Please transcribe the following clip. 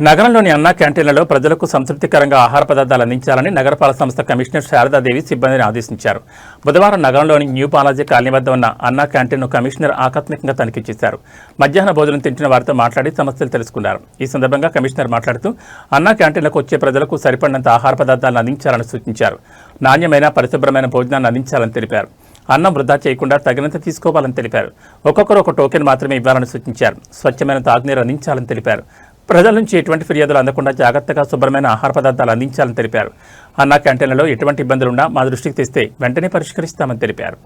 నగరంలోని అన్నా క్యాంటీన్లలో ప్రజలకు సంతృప్తికరంగా ఆహార పదార్థాలు అందించాలని నగరపాలక సంస్థ కమిషనర్ శారదాదేవి సిబ్బందిని ఆదేశించారు. బుధవారం నగరంలోని న్యూ బాలాజీ కాలనీ వద్ద ఉన్న అన్నా క్యాంటీన్ను కమిషనర్ ఆకస్మికంగా తనిఖీ చేశారు. మధ్యాహ్న భోజనం తింటున్న వారితో మాట్లాడి సమస్యలు తెలుసుకున్నారు. ఈ సందర్భంగా కమిషనర్ మాట్లాడుతూ అన్నా క్యాంటీన్లకు వచ్చే ప్రజలకు సరిపడినంత ఆహార పదార్థాలను అందించాలని సూచించారు. నాణ్యమైన పరిశుభ్రమైన భోజనాన్ని అందించాలని తెలిపారు. అన్నం వృధా చేయకుండా తగినంత తీసుకోవాలని తెలిపారు. ఒక్కొక్కరు ఒక టోకెన్ మాత్రమే ఇవ్వాలని సూచించారు. స్వచ్ఛమైన తాగునీరు అందించాలని తెలిపారు. ప్రజల నుంచి ఎటువంటి ఫిర్యాదులు అందకుండా జాగ్రత్తగా శుభ్రమైన ఆహార పదార్థాలు అందించాలని తెలిపారు. అన్నా క్యాంటీన్లలో ఎటువంటి ఇబ్బందులున్నా మా దృష్టికి తెస్తే వెంటనే పరిష్కరిస్తామని తెలిపారు.